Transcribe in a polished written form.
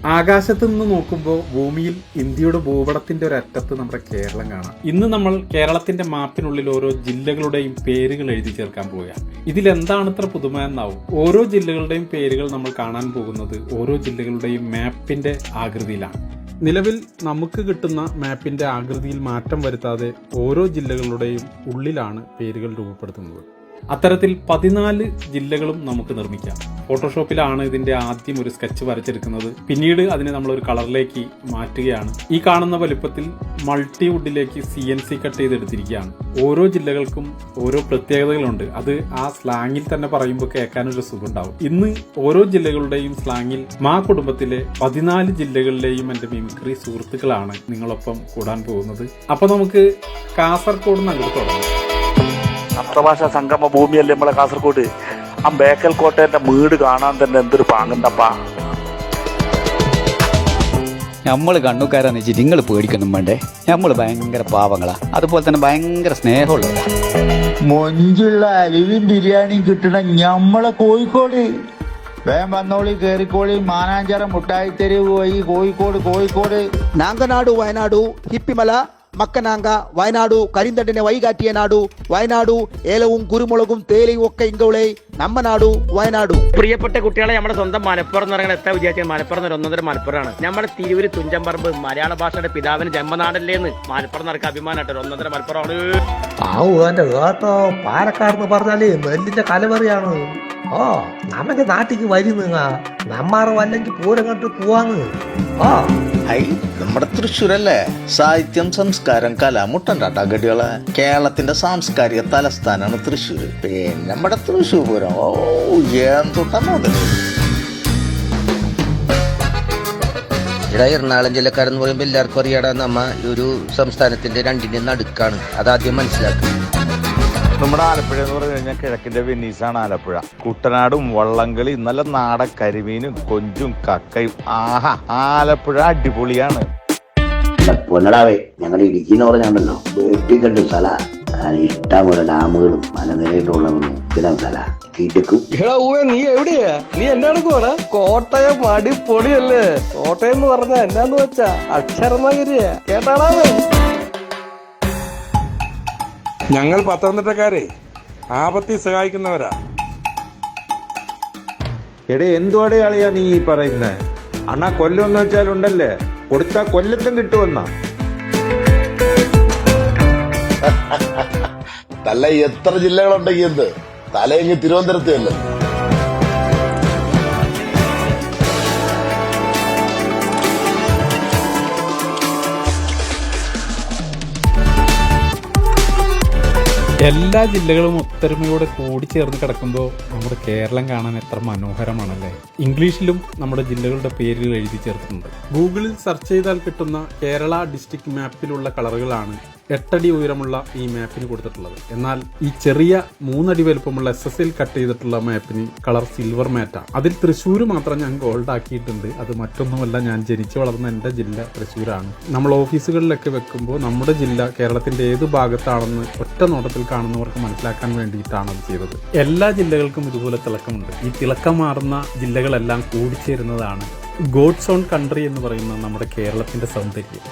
ആകാശത്ത് നിന്ന് നോക്കുമ്പോൾ ഭൂമിയിൽ ഇന്ത്യയുടെ ഭൂപടത്തിന്റെ ഒരു അറ്റത്ത് നമ്മുടെ കേരളം കാണാം. ഇന്ന് നമ്മൾ കേരളത്തിന്റെ മാപ്പിനുള്ളിൽ ഓരോ ജില്ലകളുടെയും പേരുകൾ എഴുതി ചേർക്കാൻ പോവുകയാണ്. ഇതിലെന്താണ് ഇത്ര പുതുമ എന്നാവും. ഓരോ ജില്ലകളുടെയും പേരുകൾ നമ്മൾ കാണാൻ പോകുന്നത് ഓരോ ജില്ലകളുടെയും മാപ്പിന്റെ ആകൃതിയിലാണ്. നിലവിൽ നമുക്ക് കിട്ടുന്ന മാപ്പിന്റെ ആകൃതിയിൽ മാറ്റം വരുത്താതെ ഓരോ ജില്ലകളുടെയും ഉള്ളിലാണ് പേരുകൾ രൂപപ്പെടുത്തുന്നത്. അത്തരത്തിൽ 14 ജില്ലകളും നമുക്ക് നിർമ്മിക്കാം. ഫോട്ടോഷോപ്പിലാണ് ഇതിന്റെ ആദ്യം ഒരു സ്കെച്ച് വരച്ചെടുക്കുന്നത്. പിന്നീട് അതിനെ നമ്മൾ ഒരു കളറിലേക്ക് മാറ്റുകയാണ്. ഈ കാണുന്ന വലുപ്പത്തിൽ മൾട്ടിവുഡിലേക്ക് CNC കട്ട് ചെയ്തെടുത്തിരിക്കുകയാണ്. ഓരോ ജില്ലകൾക്കും ഓരോ പ്രത്യേകതകളുണ്ട്. അത് ആ സ്ലാങ്ങിൽ തന്നെ പറയുമ്പോൾ കേൾക്കാനൊരു സുഖം ഉണ്ടാവും. ഇന്ന് ഓരോ ജില്ലകളുടെയും സ്ലാങ്ങിൽ മാ കുടുംബത്തിലെ 14 ജില്ലകളിലെയും എന്റെ മിമിക്രി സുഹൃത്തുക്കളാണ് നിങ്ങളൊപ്പം കൂടാൻ പോകുന്നത്. അപ്പൊ നമുക്ക് കാസർഗോഡ് നിന്ന് അങ്ങോട്ട് തുടങ്ങാം. സപ്തഭാഷ സംഗമ ഭൂമിയല്ലേ നമ്മളെ കാസർഗോഡ്. ആ ബേക്കൽ കോട്ടേന്റെ വീട് കാണാൻ തന്നെ എന്തൊരു പാങ്ങുണ്ടപ്പാ. നമ്മൾ കണ്ണുകാരാന്ന് വെച്ചിട്ട് നിങ്ങൾ പേടിക്കൊന്നും വേണ്ടേ. നമ്മൾ ഭയങ്കര പാവങ്ങളാ, അതുപോലെ തന്നെ ഭയങ്കര സ്നേഹമുള്ളവരാ. മൊഞ്ചുള്ള അലുവിൻ ബിരിയാണി കിട്ടണ ഞമ്മളെ കോഴിക്കോട്. വേഗം വന്നോളി, കേറിക്കോളി. മാനാഞ്ചിറ മുട്ടായി തെരുവ് പോയി കോഴിക്കോട്. നാങ്കനാടു വയനാടു ഹിപ്പിമല മക്കനാങ്ക വയനാടു കരിന്തട്ടിനെ വൈകാറ്റിയ നാടു വയനാടു ഏലവും കുരുമുളകും തേയിലയും ഒക്കെ ഇങ്കോളെ നമ്മ നാടു വയനാടു. പ്രിയപ്പെട്ട കുട്ടികളെ, നമ്മുടെ സ്വന്തം മലപ്പുറം എന്ന് പറയുന്നത് എത്ര വിചാരിച്ചാൽ മലപ്പുറം ഒന്നൊന്നര മലപ്പുറമാണ്. നമ്മുടെ തിരുവൂര് തുഞ്ചമ്പറമ്പ് മലയാള ഭാഷയുടെ പിതാവിന് ജന്മനാടല്ലേന്ന് മലപ്പുറം നടക്കുക അഭിമാനമായിട്ട് ഒന്നൊന്നര മലപ്പുറമാണ്. എന്റെ കേട്ടോ, പാലക്കാട് പറഞ്ഞാല് നെല്ലിന്റെ കലവറിയാണ്. നമുക്ക് നാട്ടിക്ക് വരുന്ന നമ്മാറ് വല്ലെങ്കിൽ പൂരം കണ്ട് പോവാന്ന്. നമ്മുടെ തൃശ്ശൂരല്ലേ സാഹിത്യം, സംസ്കാരം, കല മുട്ടണ്ടാട്ടാ ഗഡികളെ. കേരളത്തിന്റെ സാംസ്കാരിക തലസ്ഥാനാണ് തൃശ്ശൂര്. പിന്നെ നമ്മുടെ തൃശ്ശൂർ പൂരം എന്തൊട്ടാ മുതല്. ഇവിടെ എറണാകുളം ജില്ലക്കാരെന്ന് പറയുമ്പോൾ എല്ലാവർക്കും അറിയാടാ, നമ്മ ഒരു സംസ്ഥാനത്തിന്റെ രണ്ടിന്റെ നടുക്കാണ്. അതാദ്യം മനസ്സിലാക്കുക. നമ്മുടെ ആലപ്പുഴ എന്ന് പറഞ്ഞു കഴിഞ്ഞാൽ കിഴക്കിന്റെ വെനീസാണ് ആലപ്പുഴ. കുട്ടനാടും വള്ളംകളി, നല്ല നാടൻ കരിമീനും കൊഞ്ചും കക്കയും. ആഹാ, ആലപ്പുഴ അടിപൊളിയാണ്. പൊന്നടാവേ, ഞങ്ങളുടെ ഇടുക്കി എന്ന് പറഞ്ഞാണ്ടല്ലോ വെട്ടിക്കണ്ട് സ്ഥല. ഇഷ്ടംപോലെ ഡാമുകളും മലനിരയിട്ടുള്ളവരും സ്ഥലം സ്ഥല കിടക്കും. നീ എവിടെയാ? നീ എന്നാണ് പോടാ? കോട്ടയം അടിപൊളിയല്ലേ. കോട്ടയം എന്ന് പറഞ്ഞാ എന്നാന്ന് വെച്ചാ അക്ഷരനഗരിയാ, കേട്ടാടാവേ. ഞങ്ങൾ പത്തനംതിട്ടക്കാരെ ആപത്തി സഹായിക്കുന്നവരാ. എടേ, എന്തുവാടേ ആളിയാ നീ ഈ പറയുന്നേ? അണ്ണാ കൊല്ലം വെച്ചാലുണ്ടല്ലേ, കൊടുത്താ കൊല്ലത്തും കിട്ടുമെന്നാ. തല എത്ര ജില്ലകളുണ്ടെങ്കിൽ എന്ത്, തലയെങ്കിൽ തിരുവനന്തപുരത്ത് അല്ലേ. എല്ലാ ജില്ലകളും ഒത്തൊരുമയോടെ കൂടിച്ചേർന്ന് കിടക്കുമ്പോൾ നമ്മുടെ കേരളം കാണാൻ എത്ര മനോഹരമാണല്ലേ. ഇംഗ്ലീഷിലും നമ്മുടെ ജില്ലകളുടെ പേരുകൾ എഴുതി ചേർത്തിട്ടുണ്ട്. ഗൂഗിളിൽ സെർച്ച് ചെയ്താൽ കിട്ടുന്ന കേരള ഡിസ്ട്രിക്ട് മാപ്പിലുള്ള കളറുകളാണ് 8 അടി ഉയരമുള്ള ഈ മാപ്പിന് കൊടുത്തിട്ടുള്ളത്. എന്നാൽ ഈ ചെറിയ 3 അടി വലുപ്പമുള്ള SSL കട്ട് ചെയ്തിട്ടുള്ള മാപ്പിന് കളർ സിൽവർ മാറ്റാണ്. അതിൽ തൃശ്ശൂർ മാത്രം ഞാൻ ഗോൾഡ് ആക്കിയിട്ടുണ്ട്. അത് മറ്റൊന്നുമല്ല, ഞാൻ ജനിച്ചു വളർന്ന എൻ്റെ ജില്ല തൃശ്ശൂരാണ്. നമ്മൾ ഓഫീസുകളിലൊക്കെ വെക്കുമ്പോൾ നമ്മുടെ ജില്ല കേരളത്തിന്റെ ഏത് ഭാഗത്താണെന്ന് ഒറ്റ നോട്ടത്തിൽ കാണുന്നവർക്ക് മനസ്സിലാക്കാൻ വേണ്ടിയിട്ടാണ് അത് ചെയ്തത്. എല്ലാ ജില്ലകൾക്കും ഇതുപോലെ തിളക്കമുണ്ട്. ഈ തിളക്കമാർന്ന ജില്ലകളെല്ലാം കൂടിച്ചേരുന്നതാണ് ഗോഡ്സ് ഓൺ കൺട്രി എന്ന് പറയുന്ന നമ്മുടെ കേരളത്തിന്റെ സൗന്ദര്യം.